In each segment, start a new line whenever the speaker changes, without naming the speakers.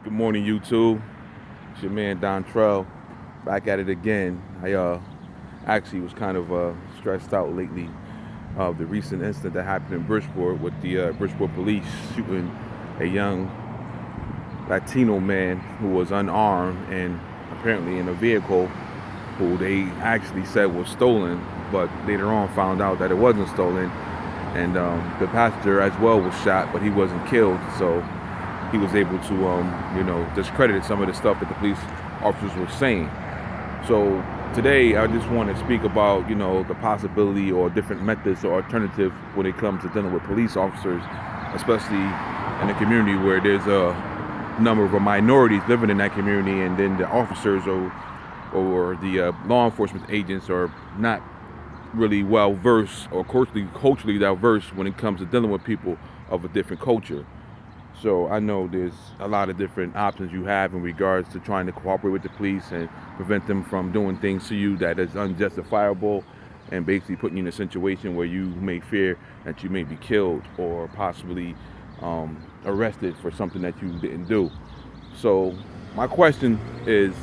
Good morning, YouTube. It's your man Dontrell, back at it again. I actually was kind of stressed out lately of the recent incident that happened in Bridgeport with the Bridgeport police shooting a young Latino man who was unarmed and apparently in a vehicle who they actually said was stolen, but later on found out that it wasn't stolen. And the passenger as well was shot, but he wasn't killed. So he was able to, discredit some of the stuff that the police officers were saying. So today, I just want to speak about, the possibility or different methods or alternatives when it comes to dealing with police officers, especially in a community where there's a number of minorities living in that community, and then the officers or the law enforcement agents are not really well versed or culturally diverse when it comes to dealing with people of a different culture. So I know there's a lot of different options you have in regards to trying to cooperate with the police and prevent them from doing things to you that is unjustifiable and basically putting you in a situation where you may fear that you may be killed or possibly arrested for something that you didn't do. So my question is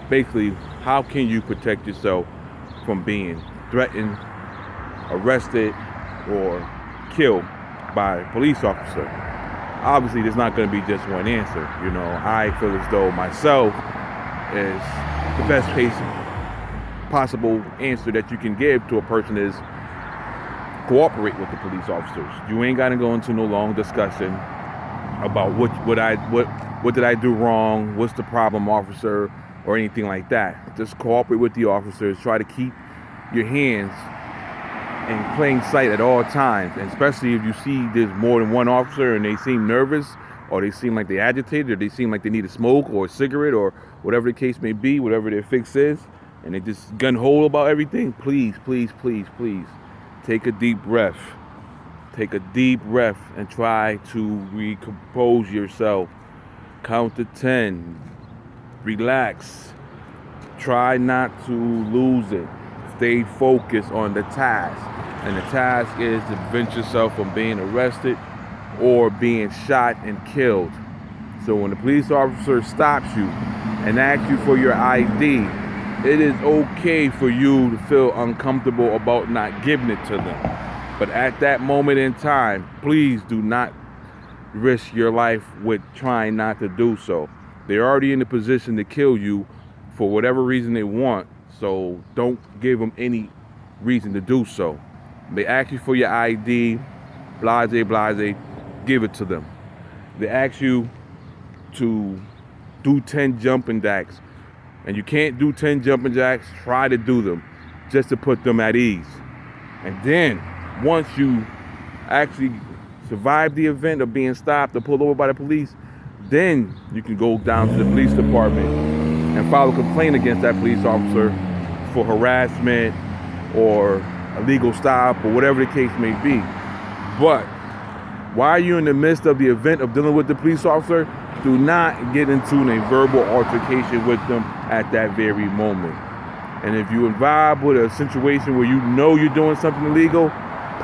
basically, how can you protect yourself from being threatened, arrested, or killed by a police officer? Obviously, there's not going to be just one answer. I feel as though myself is the best case possible answer that you can give to a person is cooperate with the police officers. You ain't got to go into no long discussion about what did I do wrong, what's the problem, officer, or anything like that. Just cooperate with the officers. Try to keep your hands in plain sight at all times, and especially if you see there's more than one officer and they seem nervous, or they seem like they're agitated, or they seem like they need a smoke or a cigarette or whatever the case may be, whatever their fix is, and they just gun hole about everything. Please, please, please, please take a deep breath. Take a deep breath and try to recompose yourself. Count to 10. Relax. Try not to lose it. Stay focused on the task. And the task is to prevent yourself from being arrested or being shot and killed. So when the police officer stops you and asks you for your ID, it is okay for you to feel uncomfortable about not giving it to them. But at that moment in time, please do not risk your life with trying not to do so. They're already in the position to kill you for whatever reason they want, so don't give them any reason to do so. They ask you for your ID, blase, give it to them. They ask you to do 10 jumping jacks, and you can't do 10 jumping jacks, try to do them just to put them at ease. And then once you actually survive the event of being stopped or pulled over by the police, then you can go down to the police department and file a complaint against that police officer for harassment or illegal stop or whatever the case may be. But while you're in the midst of the event of dealing with the police officer, do not get into a verbal altercation with them at that very moment. And if you involved with a situation where you know you're doing something illegal,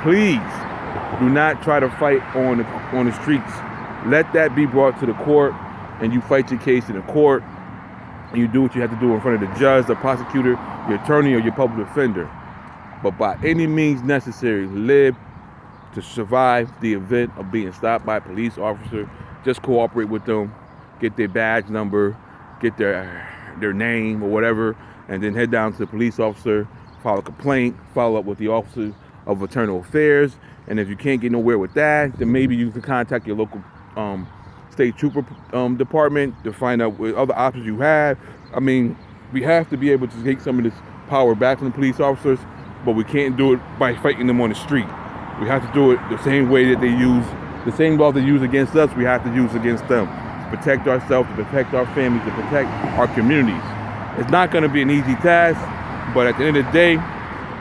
please do not try to fight on the streets. Let that be brought to the court, and you fight your case in the court, and you do what you have to do in front of the judge, the prosecutor, your attorney, or your public defender. But by any means necessary, live to survive the event of being stopped by a police officer. Just cooperate with them, get their badge number, get their name or whatever, and then head down to the police officer, file a complaint, follow up with the Office of Internal Affairs. And if you can't get nowhere with that, then maybe you can contact your local state trooper department to find out what other options you have. I mean, we have to be able to take some of this power back from the police officers, but we can't do it by fighting them on the street. We have to do it the same way that they use, the same laws they use against us, we have to use against them. To protect ourselves, to protect our families, to protect our communities. It's not going to be an easy task, but at the end of the day,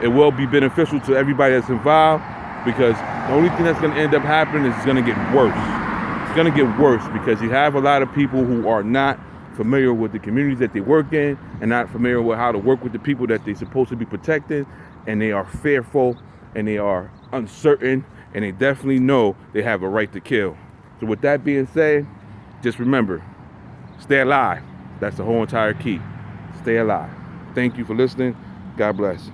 it will be beneficial to everybody that's involved, because the only thing that's going to end up happening is it's going to get worse. It's going to get worse because you have a lot of people who are not familiar with the communities that they work in and not familiar with how to work with the people that they're supposed to be protecting, and they are fearful and they are uncertain, and they definitely know they have a right to kill. So with that being said, just remember, Stay alive. That's the whole entire key. Stay alive. Thank you for listening. God bless.